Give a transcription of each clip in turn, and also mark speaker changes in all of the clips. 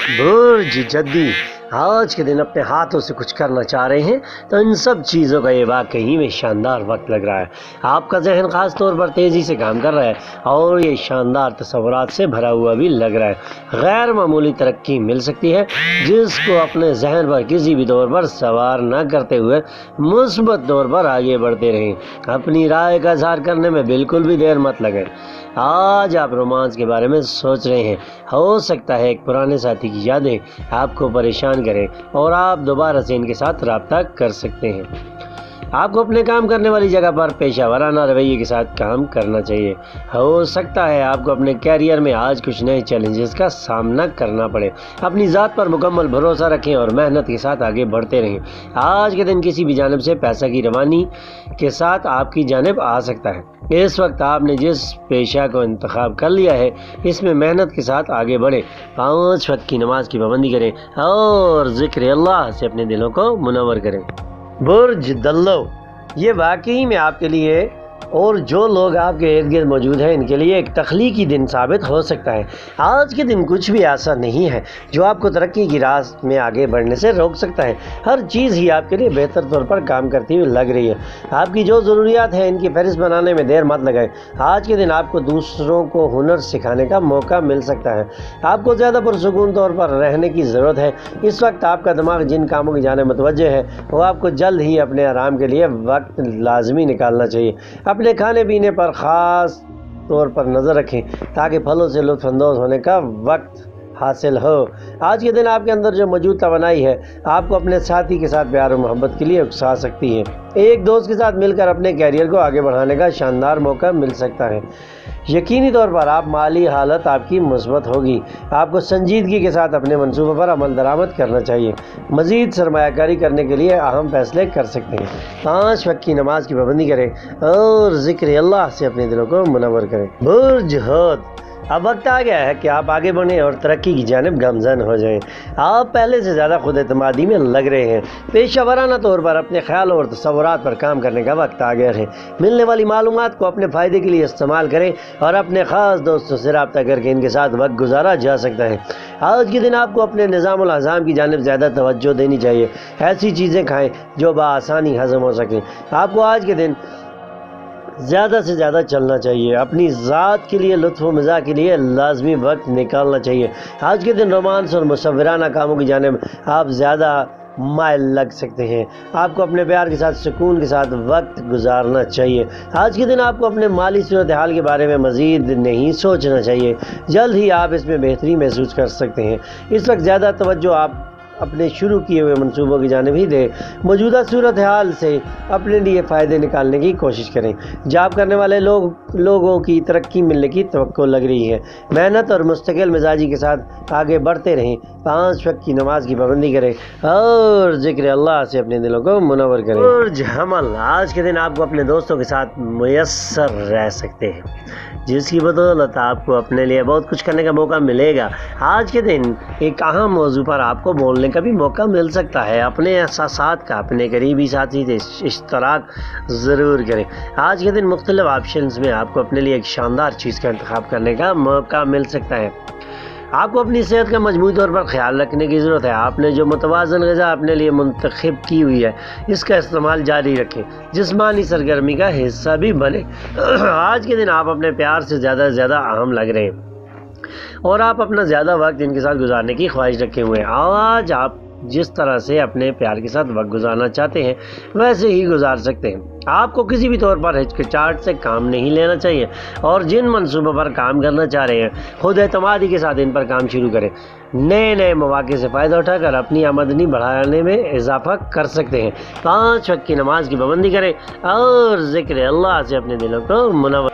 Speaker 1: برج جدی آج کے دن اپنے ہاتھوں سے کچھ کرنا چاہ رہے ہیں تو ان سب چیزوں کا یہ واقعی میں شاندار وقت لگ رہا ہے۔ آپ کا ذہن خاص طور پر تیزی سے کام کر رہا ہے اور یہ شاندار تصورات سے بھرا ہوا بھی لگ رہا ہے۔ غیر معمولی ترقی مل سکتی ہے جس کو اپنے ذہن پر کسی بھی طور پر سوار نہ کرتے ہوئے مثبت طور پر آگے بڑھتے رہیں۔ اپنی رائے کا اظہار کرنے میں بالکل بھی دیر مت لگیں۔ آج آپ رومانس کے بارے میں سوچ رہے ہیں، ہو سکتا ہے ایک پرانے ساتھی کی یادیں آپ کو پریشان کریں اور آپ دوبارہ سے ان کے ساتھ رابطہ کر سکتے ہیں۔ آپ کو اپنے کام کرنے والی جگہ پر پیشہ ورانہ رویے کے ساتھ کام کرنا چاہیے۔ ہو سکتا ہے آپ کو اپنے کیریئر میں آج کچھ نئے چیلنجز کا سامنا کرنا پڑے۔ اپنی ذات پر مکمل بھروسہ رکھیں اور محنت کے ساتھ آگے بڑھتے رہیں۔ آج کے دن کسی بھی جانب سے پیسہ کی روانی کے ساتھ آپ کی جانب آ سکتا ہے۔ اس وقت آپ نے جس پیشہ کو انتخاب کر لیا ہے اس میں محنت کے ساتھ آگے بڑھیں۔ 5 وقت کی نماز کی پابندی کریں اور ذکر اللہ سے اپنے دلوں کو منور کریں۔ برج دلو، یہ واقعی میں آپ کے لیے اور جو لوگ آپ کے ارد گرد موجود ہیں ان کے لیے ایک تخلیقی دن ثابت ہو سکتا ہے۔ آج کے دن کچھ بھی ایسا نہیں ہے جو آپ کو ترقی کی راہ میں آگے بڑھنے سے روک سکتا ہے۔ ہر چیز ہی آپ کے لیے بہتر طور پر کام کرتی ہوئی لگ رہی ہے۔ آپ کی جو ضروریات ہیں ان کی فہرست بنانے میں دیر مت لگائیں۔ آج کے دن آپ کو دوسروں کو ہنر سکھانے کا موقع مل سکتا ہے۔ آپ کو زیادہ پرسکون طور پر رہنے کی ضرورت ہے۔ اس وقت آپ کا دماغ جن کاموں کی جانب متوجہ ہے وہ آپ کو جلد ہی اپنے آرام کے لیے وقت لازمی نکالنا چاہیے۔ اپنے کھانے پینے پر خاص طور پر نظر رکھیں تاکہ پھلوں سے لطف اندوز ہونے کا وقت حاصل ہو۔ آج کے دن آپ کے اندر جو موجود توانائی ہے آپ کو اپنے ساتھی کے ساتھ پیار و محبت کے لیے اکسا سکتی ہے۔ ایک دوست کے ساتھ مل کر اپنے کیریئر کو آگے بڑھانے کا شاندار موقع مل سکتا ہے۔ یقینی طور پر آپ مالی حالت آپ کی مثبت ہوگی۔ آپ کو سنجیدگی کے ساتھ اپنے منصوبوں پر عمل درآمد کرنا چاہیے۔ مزید سرمایہ کاری کرنے کے لیے اہم فیصلے کر سکتے ہیں۔ 5 وقت کی نماز کی پابندی کریں اور ذکر اللہ سے اپنے دلوں کو منور کریں۔ برج حوت، اب وقت آ گیا ہے کہ آپ آگے بڑھیں اور ترقی کی جانب گامزن ہو جائیں۔ آپ پہلے سے زیادہ خود اعتمادی میں لگ رہے ہیں۔ پیشہ ورانہ طور پر اپنے خیالوں اور تصورات پر کام کرنے کا وقت آ گیا ہے۔ ملنے والی معلومات کو اپنے فائدے کے لیے استعمال کریں اور اپنے خاص دوستوں سے رابطہ کر کے ان کے ساتھ وقت گزارا جا سکتا ہے۔ آج کے دن آپ کو اپنے نظام الاعضام کی جانب زیادہ توجہ دینی چاہیے۔ ایسی چیزیں کھائیں جو بآسانی ہضم ہو سکیں۔ آپ کو آج کے دن زیادہ سے زیادہ چلنا چاہیے۔ اپنی ذات کے لیے لطف و مزاح کے لیے لازمی وقت نکالنا چاہیے۔ آج کے دن رومانس اور مصورانہ کاموں کی جانب آپ زیادہ مائل لگ سکتے ہیں۔ آپ کو اپنے پیار کے ساتھ سکون کے ساتھ وقت گزارنا چاہیے۔ آج کے دن آپ کو اپنے مالی صورتحال کے بارے میں مزید نہیں سوچنا چاہیے۔ جلد ہی آپ اس میں بہتری محسوس کر سکتے ہیں۔ اس وقت زیادہ توجہ آپ اپنے شروع کیے ہوئے منصوبوں کی جانب ہی دیں۔ موجودہ صورتحال سے اپنے لیے فائدے نکالنے کی کوشش کریں۔ جاب کرنے والے لوگوں کی ترقی ملنے کی توقع لگ رہی ہے۔ محنت اور مستقل مزاجی کے ساتھ آگے بڑھتے رہیں۔ 5 وقت کی نماز کی پابندی کریں اور ذکر اللہ سے اپنے دلوں کو منور کریں۔ برج حمل، آج کے دن آپ کو اپنے دوستوں کے ساتھ میسر رہ سکتے ہیں جس کی بدولت آپ کو اپنے لیے بہت کچھ کرنے کا موقع ملے گا۔ آج کے دن ایک اہم موضوع پر آپ کو بولنے کا بھی موقع مل سکتا ہے۔ اپنے احساسات کا اپنے قریبی ساتھی سے اشتراک ضرور کریں۔ آج کے دن مختلف آپشنز میں آپ کو اپنے لیے ایک شاندار چیز کا انتخاب کرنے کا موقع مل سکتا ہے۔ آپ کو اپنی صحت کا مجموعی طور پر خیال رکھنے کی ضرورت ہے۔ آپ نے جو متوازن غذا اپنے لیے منتخب کی ہوئی ہے اس کا استعمال جاری رکھیں۔ جسمانی سرگرمی کا حصہ بھی بنے۔ آج کے دن آپ اپنے پیار سے زیادہ سے زیادہ اہم لگ رہے ہیں اور آپ اپنا زیادہ وقت ان کے ساتھ گزارنے کی خواہش رکھے ہوئے ہیں۔ آج آپ جس طرح سے اپنے پیار کے ساتھ وقت گزارنا چاہتے ہیں ویسے ہی گزار سکتے ہیں۔ آپ کو کسی بھی طور پر ہچکچاہٹ سے کام نہیں لینا چاہیے اور جن منصوبوں پر کام کرنا چاہ رہے ہیں خود اعتمادی کے ساتھ ان پر کام شروع کریں۔ نئے مواقع سے فائدہ اٹھا کر اپنی آمدنی بڑھانے میں اضافہ کر سکتے ہیں۔ 5 وقت کی نماز کی پابندی کریں اور ذکر اللہ سے اپنے دلوں کو منور۔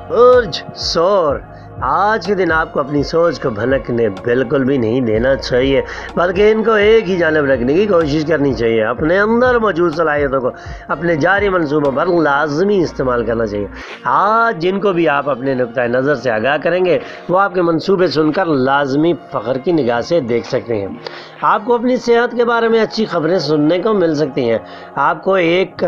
Speaker 1: برج ثور، آج کے دن آپ کو اپنی سوچ کو بھنکنے بالکل بھی نہیں دینا چاہیے بلکہ ان کو ایک ہی جانب رکھنے کی کوشش کرنی چاہیے۔ اپنے اندر موجود صلاحیتوں کو اپنے جاری منصوبوں پر لازمی استعمال کرنا چاہیے۔ آج جن کو بھی آپ اپنے نقطۂ نظر سے آگاہ کریں گے وہ آپ کے منصوبے سن کر لازمی فخر کی نگاہ سے دیکھ سکتے ہیں۔ آپ کو اپنی صحت کے بارے میں اچھی خبریں سننے کو مل سکتی ہیں۔ آپ کو ایک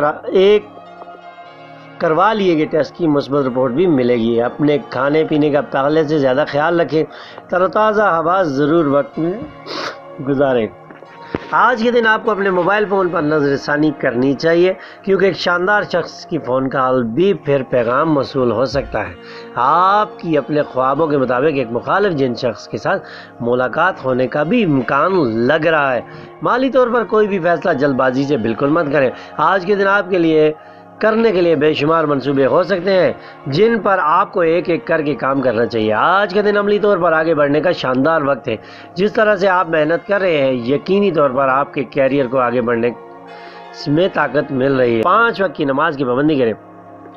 Speaker 1: کروا لیے گئے ٹیسٹ کی مثبت رپورٹ بھی ملے گی۔ اپنے کھانے پینے کا پہلے سے زیادہ خیال رکھیں، تر و تازہ ہوا ضرور وقت میں گزاریں۔ آج کے دن آپ کو اپنے موبائل فون پر نظر ثانی کرنی چاہیے، کیونکہ ایک شاندار شخص کی فون کال بھی پھر پیغام موصول ہو سکتا ہے۔ آپ کی اپنے خوابوں کے مطابق ایک مخالف جن شخص کے ساتھ ملاقات ہونے کا بھی امکان لگ رہا ہے۔ مالی طور پر کوئی بھی فیصلہ جلد بازی سے بالکل مت کریں۔ آج کے دن آپ کے لیے کرنے کے لیے بے شمار منصوبے ہو سکتے ہیں، جن پر آپ کو ایک ایک کر کے کام کرنا چاہیے۔ آج کے دن عملی طور پر آگے بڑھنے کا شاندار وقت ہے۔ جس طرح سے آپ محنت کر رہے ہیں، یقینی طور پر آپ کے کیریئر کو آگے بڑھنے میں طاقت مل رہی ہے۔ 5 وقت کی نماز کی پابندی کریں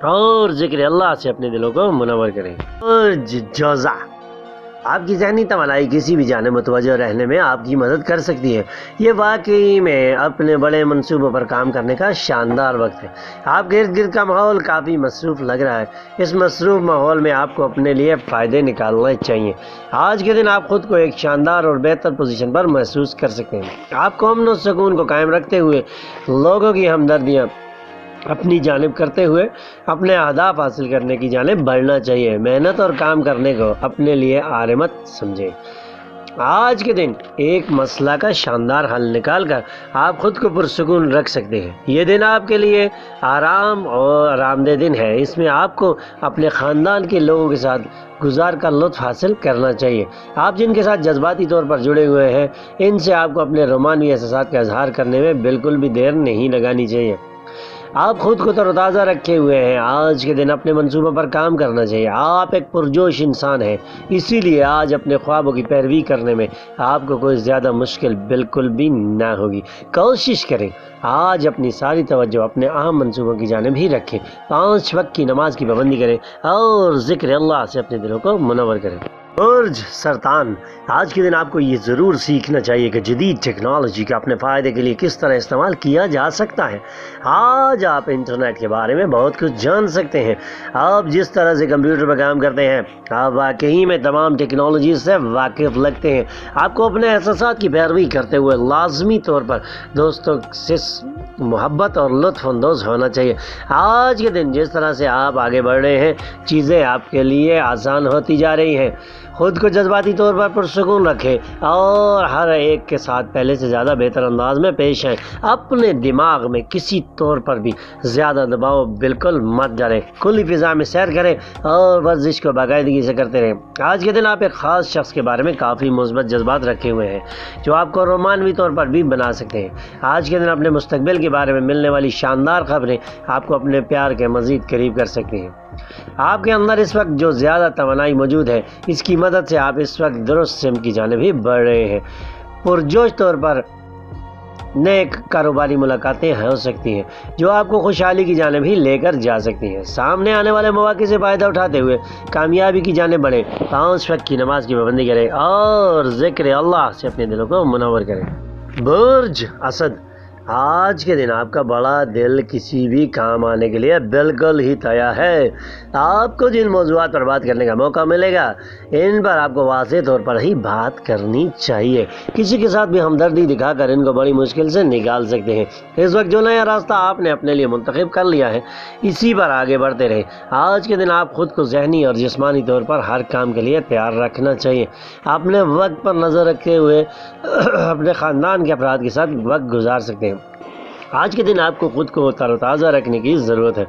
Speaker 1: اور ذکر اللہ سے اپنے دلوں کو منور کریں۔ اور جوزا، آپ کی ذہنی توانائی کسی بھی جانب متوجہ رہنے میں آپ کی مدد کر سکتی ہے۔ یہ واقعی میں اپنے بڑے منصوبوں پر کام کرنے کا شاندار وقت ہے۔ آپ کے ارد گرد کا ماحول کافی مصروف لگ رہا ہے۔ اس مصروف ماحول میں آپ کو اپنے لیے فائدے نکالنے چاہیے۔ آج کے دن آپ خود کو ایک شاندار اور بہتر پوزیشن پر محسوس کر سکتے ہیں۔ آپ کو امن و سکون کو قائم رکھتے ہوئے لوگوں کی ہمدردیاں اپنی جانب کرتے ہوئے اپنے اہداف حاصل کرنے کی جانب بڑھنا چاہیے۔ محنت اور کام کرنے کو اپنے لیے عارمت سمجھیں۔ آج کے دن ایک مسئلہ کا شاندار حل نکال کر آپ خود کو پرسکون رکھ سکتے ہیں۔ یہ دن آپ کے لیے آرام اور آرام دہ دن ہے۔ اس میں آپ کو اپنے خاندان کے لوگوں کے ساتھ گزار کا لطف حاصل کرنا چاہیے۔ آپ جن کے ساتھ جذباتی طور پر جڑے ہوئے ہیں، ان سے آپ کو اپنے رومانوی احساسات کا اظہار کرنے میں بالکل بھی دیر نہیں لگانی چاہیے۔ آپ خود کو تر و تازہ رکھے ہوئے ہیں۔ آج کے دن اپنے منصوبوں پر کام کرنا چاہیے۔ آپ ایک پرجوش انسان ہیں، اسی لیے آج اپنے خوابوں کی پیروی کرنے میں آپ کو کوئی زیادہ مشکل بالکل بھی نہ ہوگی۔ کوشش کریں آج اپنی ساری توجہ اپنے اہم منصوبوں کی جانب ہی رکھیں۔ 5 وقت کی نماز کی پابندی کریں اور ذکر اللہ سے اپنے دلوں کو منور کریں۔ برج سرطان، آج کے دن آپ کو یہ ضرور سیکھنا چاہیے کہ جدید ٹیکنالوجی کا اپنے فائدے کے لیے کس طرح استعمال کیا جا سکتا ہے۔ آج آپ انٹرنیٹ کے بارے میں بہت کچھ جان سکتے ہیں۔ آپ جس طرح سے کمپیوٹر پر کام کرتے ہیں، آپ واقعی میں تمام ٹیکنالوجی سے واقف لگتے ہیں۔ آپ کو اپنے احساسات کی پیروی کرتے ہوئے لازمی طور پر دوستوں سے محبت اور لطف اندوز ہونا چاہیے۔ آج کے دن جس طرح سے آپ آگے بڑھ رہے ہیں، چیزیں آپ کے لیے آسان ہوتی جا رہی ہیں۔ خود کو جذباتی طور پر پرسکون رکھیں اور ہر ایک کے ساتھ پہلے سے زیادہ بہتر انداز میں پیش آئیں۔ اپنے دماغ میں کسی طور پر بھی زیادہ دباؤ بالکل مت ڈالیں۔ کھلی فضا میں سیر کریں اور ورزش کو باقاعدگی سے کرتے رہیں۔ آج کے دن آپ ایک خاص شخص کے بارے میں کافی مثبت جذبات رکھے ہوئے ہیں، جو آپ کو رومانوی طور پر بھی بنا سکتے ہیں۔ آج کے دن اپنے مستقبل کے بارے میں ملنے والی شاندار خبریں آپ کو اپنے پیار کے مزید قریب کر سکتی ہیں۔ آپ کے اندر اس وقت جو زیادہ توانائی موجود ہے، اس کی مدد سے آپ اس وقت درست سمت کی جانب ہی بڑھ رہے ہیں۔ پرجوش طور پر نئے کاروباری ملاقاتیں ہو سکتی ہیں، جو آپ کو خوشحالی کی جانب ہی لے کر جا سکتی ہیں۔ سامنے آنے والے مواقع سے فائدہ اٹھاتے ہوئے کامیابی کی جانب بڑھیں۔ 5 وقت کی نماز کی پابندی کریں اور ذکر اللہ سے اپنے دلوں کو منور کریں۔ برج اسد، آج کے دن آپ کا بڑا دل کسی بھی کام آنے کے لیے بالکل ہی تیار ہے۔ آپ کو جن موضوعات پر بات کرنے کا موقع ملے گا، ان پر آپ کو واضح طور پر ہی بات کرنی چاہیے۔ کسی کے ساتھ بھی ہمدردی دکھا کر ان کو بڑی مشکل سے نکال سکتے ہیں۔ اس وقت جو نیا راستہ آپ نے اپنے لیے منتخب کر لیا ہے، اسی پر آگے بڑھتے رہیں۔ آج کے دن آپ خود کو ذہنی اور جسمانی طور پر ہر کام کے لیے تیار رکھنا چاہیے۔ اپنے وقت پر نظر رکھتے ہوئے اپنے خاندان کے افراد کے ساتھ وقت گزار سکتے ہیں۔ آج کے دن آپ کو خود کو تر و تازہ رکھنے کی ضرورت ہے۔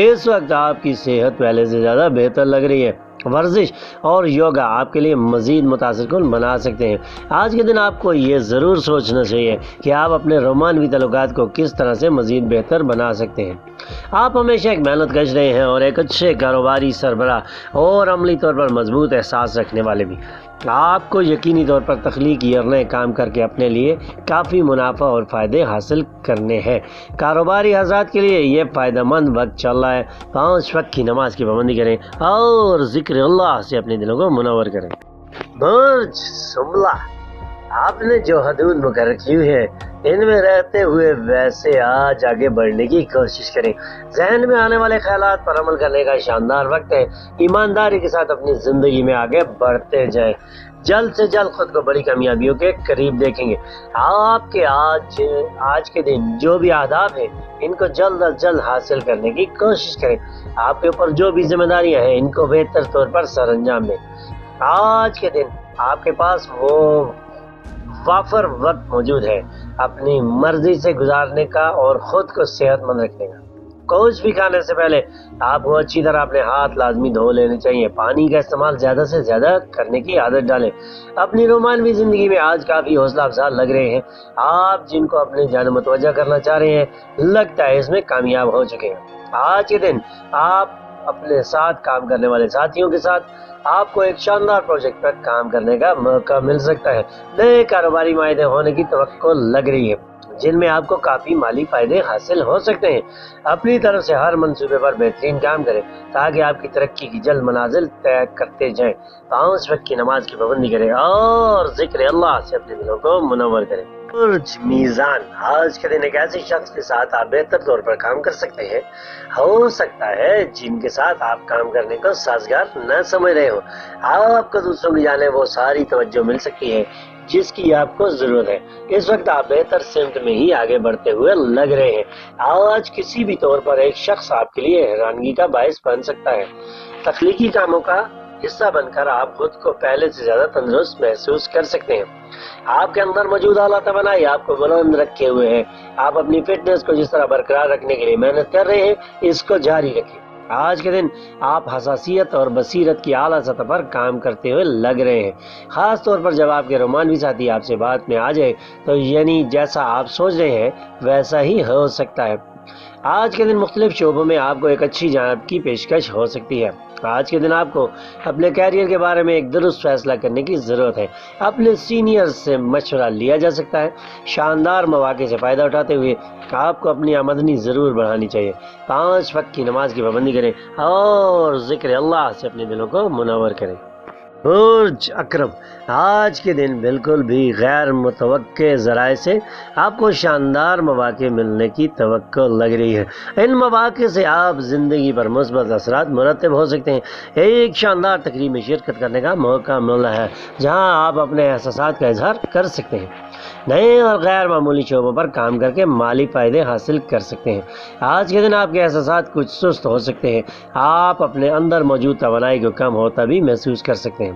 Speaker 1: اس وقت آپ کی صحت پہلے سے زیادہ بہتر لگ رہی ہے۔ ورزش اور یوگا آپ کے لیے مزید متاثر کن بنا سکتے ہیں۔ آج کے دن آپ کو یہ ضرور سوچنا چاہیے کہ آپ اپنے رومانوی تعلقات کو کس طرح سے مزید بہتر بنا سکتے ہیں۔ آپ ہمیشہ ایک محنت کش رہے ہیں اور ایک اچھے کاروباری سربراہ اور عملی طور پر مضبوط احساس رکھنے والے بھی۔ آپ کو یقینی طور پر تخلیقی اور نئے کام کر کے اپنے لیے کافی منافع اور فائدے حاصل کرنے ہیں۔ کاروباری حضرات کے لیے یہ فائدہ مند وقت چل رہا ہے۔ 5 وقت کی نماز کی پابندی کریں اور ذکر اللہ سے اپنے دلوں کو منور کریں۔ برج سنبلہ، آپ نے جو حدود مقرر کی ہوئی ہے، ان میں رہتے ہوئے ویسے آج آگے بڑھنے کی کوشش کریں۔ ذہن میں آنے والے خیالات پر عمل کرنے کا شاندار وقت ہے۔ ایمانداری کے ساتھ اپنی زندگی میں آگے بڑھتے جائیں۔ جلد سے جلد خود کو بڑی کامیابیوں کے قریب دیکھیں گے۔ آپ کے آج کے دن جو بھی اہداف ہیں ان کو جلد از جلد حاصل کرنے کی کوشش کریں۔ آپ کے اوپر جو بھی ذمہ داریاں ہیں ان کو بہتر طور پر سر انجام دیں۔ آج کے دن آپ کے پاس وہ وافر وقت موجود ہے اپنی مرضی سے گزارنے کا اور خود کو صحت مند رکھنے کا۔ کچھ بھی کھانے سے پہلے آپ کو اچھی طرح اپنے ہاتھ لازمی دھو لینے چاہیے۔ پانی کا استعمال زیادہ سے زیادہ کرنے کی عادت ڈالیں۔ اپنی رومانوی زندگی میں آج کافی حوصلہ افزا لگ رہے ہیں۔ آپ جن کو اپنے جانب متوجہ کرنا چاہ رہے ہیں لگتا ہے اس میں کامیاب ہو چکے ہیں۔ آج کے دن آپ اپنے ساتھ کام کرنے والے ساتھیوں کے ساتھ آپ کو ایک شاندار پروجیکٹ پر کام کرنے کا موقع مل سکتا ہے۔ نئے کاروباری معاہدے ہونے کی توقع لگ رہی ہے جن میں آپ کو کافی مالی فائدے حاصل ہو سکتے ہیں۔ اپنی طرف سے ہر منصوبے پر بہترین کام کریں تاکہ آپ کی ترقی کی جلد منازل طے کرتے جائیں۔ 5 وقت کی نماز کی پابندی کریں اور ذکر اللہ سے اپنے دلوں کو منور کریں۔ برج میزان، آج کے دن ایک ایسے شخص کے ساتھ آپ بہتر طور پر کام کر سکتے ہیں، ہو سکتا ہے جن کے ساتھ آپ کام کرنے کو سازگار نہ سمجھ رہے ہو۔ آپ کو دوسروں کی جانب وہ ساری توجہ مل سکتی ہے جس کی آپ کو ضرورت ہے۔ اس وقت آپ بہتر سمت میں ہی آگے بڑھتے ہوئے لگ رہے ہیں۔ آج کسی بھی طور پر ایک شخص آپ کے لیے حیرانگی کا باعث بن سکتا ہے۔ تخلیقی کاموں کا حصہ بن کر آپ خود کو پہلے سے زیادہ تندرست محسوس کر سکتے ہیں۔ آپ کے اندر موجود اعلیٰ توانائی آپ کو بلند رکھے ہوئے ہیں۔ آپ اپنی فٹنس کو جس طرح برقرار رکھنے کے لیے محنت کر رہے ہیں اس کو جاری رکھیں۔ آج کے دن آپ حساسیت اور بصیرت کی اعلیٰ سطح پر کام کرتے ہوئے لگ رہے ہیں، خاص طور پر جب آپ کے رومانوی ساتھی آپ سے بات میں آ جائے تو یعنی جیسا آپ سوچ رہے ہیں ویسا ہی ہو سکتا ہے۔ آج کے دن مختلف شعبوں میں آپ کو ایک اچھی جانب کی پیشکش ہو سکتی ہے۔ آج کے دن آپ کو اپنے کیریئر کے بارے میں ایک درست فیصلہ کرنے کی ضرورت ہے۔ اپنے سینئر سے مشورہ لیا جا سکتا ہے۔ شاندار مواقع سے فائدہ اٹھاتے ہوئے آپ کو اپنی آمدنی ضرور بڑھانی چاہیے۔ 5 وقت کی نماز کی پابندی کریں اور ذکر اللہ سے اپنے دلوں کو منور کریں۔ برج اکرم، آج کے دن بالکل بھی غیر متوقع ذرائع سے آپ کو شاندار مواقع ملنے کی توقع لگ رہی ہے۔ ان مواقع سے آپ زندگی پر مثبت اثرات مرتب ہو سکتے ہیں۔ ایک شاندار تقریب میں شرکت کرنے کا موقع مل رہا ہے جہاں آپ اپنے احساسات کا اظہار کر سکتے ہیں۔ نئے اور غیر معمولی شعبوں پر کام کر کے مالی فائدے حاصل کر سکتے ہیں۔ آج کے دن آپ کے احساسات کچھ سست ہو سکتے ہیں۔ آپ اپنے اندر موجود توانائی کو کم ہوتا بھی محسوس کر سکتے ہیں۔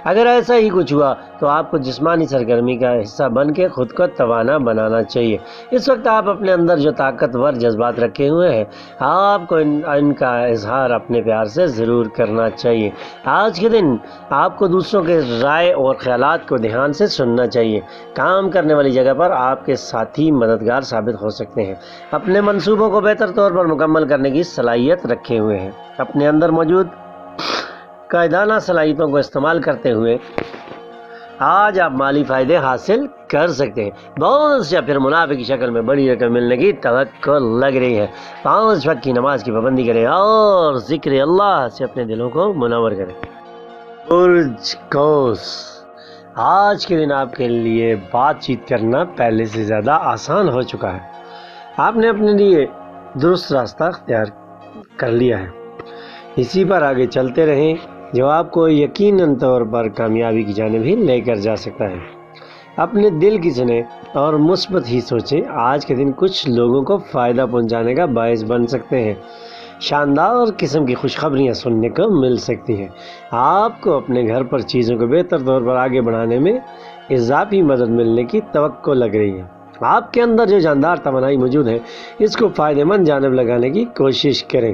Speaker 1: اگر ایسا ہی کچھ ہوا تو آپ کو جسمانی سرگرمی کا حصہ بن کے خود کو توانا بنانا چاہیے۔ اس وقت آپ اپنے اندر جو طاقتور جذبات رکھے ہوئے ہیں آپ کو ان کا اظہار اپنے پیار سے ضرور کرنا چاہیے۔ آج کے دن آپ کو دوسروں کے رائے اور خیالات کو دھیان سے سننا چاہیے۔ کام کرنے والی جگہ پر آپ کے ساتھی مددگار ثابت ہو سکتے ہیں۔ اپنے منصوبوں کو بہتر طور پر مکمل کرنے کی صلاحیت رکھے ہوئے ہیں۔ اپنے اندر موجود قائدانہ صلاحیتوں کو استعمال کرتے ہوئے آج آپ مالی فائدے حاصل کر سکتے ہیں۔ بونس یا پھر منافع کی شکل میں بڑی رقم ملنے کی توقع لگ رہی ہے۔ 5 وقت کی نماز کی پابندی کریں اور ذکر اللہ سے اپنے دلوں کو منور کریں۔ برج قوس، آج کے دن آپ کے لیے بات چیت کرنا پہلے سے زیادہ آسان ہو چکا ہے۔ آپ نے اپنے لیے درست راستہ اختیار کر لیا ہے، اسی پر آگے چلتے رہیں جو آپ کو یقیناً طور پر کامیابی کی جانب ہی لے کر جا سکتا ہے۔ اپنے دل کی سنیں اور مثبت ہی سوچیں۔ آج کے دن کچھ لوگوں کو فائدہ پہنچانے کا باعث بن سکتے ہیں۔ شاندار قسم کی خوشخبریاں سننے کو مل سکتی ہیں۔ آپ کو اپنے گھر پر چیزوں کو بہتر طور پر آگے بڑھانے میں اضافی مدد ملنے کی توقع لگ رہی ہے۔ آپ کے اندر جو شاندار توانائی موجود ہے اس کو فائدہ مند جانب لگانے کی کوشش کریں۔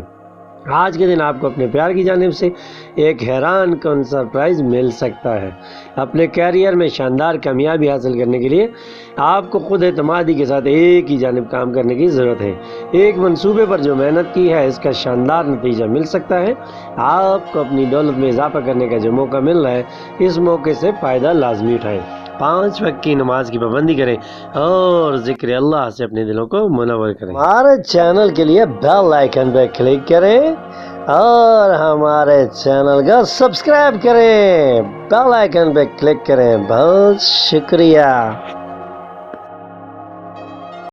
Speaker 1: آج کے دن آپ کو اپنے پیار کی جانب سے ایک حیران کن سرپرائز مل سکتا ہے۔ اپنے کیریئر میں شاندار کامیابی حاصل کرنے کے لیے آپ کو خود اعتمادی کے ساتھ ایک ہی جانب کام کرنے کی ضرورت ہے۔ ایک منصوبے پر جو محنت کی ہے اس کا شاندار نتیجہ مل سکتا ہے۔ آپ کو اپنی دولت میں اضافہ کرنے کا جو موقع مل رہا ہے اس موقع سے فائدہ لازمی اٹھائیں۔ 5 وقت کی نماز کی پابندی کریں اور ذکر اللہ سے اپنے دلوں کو منور کریں۔ ہمارے چینل کے لیے بیل آئیکن پہ کلک کریں اور ہمارے چینل کو سبسکرائب کریں، بیل آئیکن پہ کلک کریں۔ بہت شکریہ۔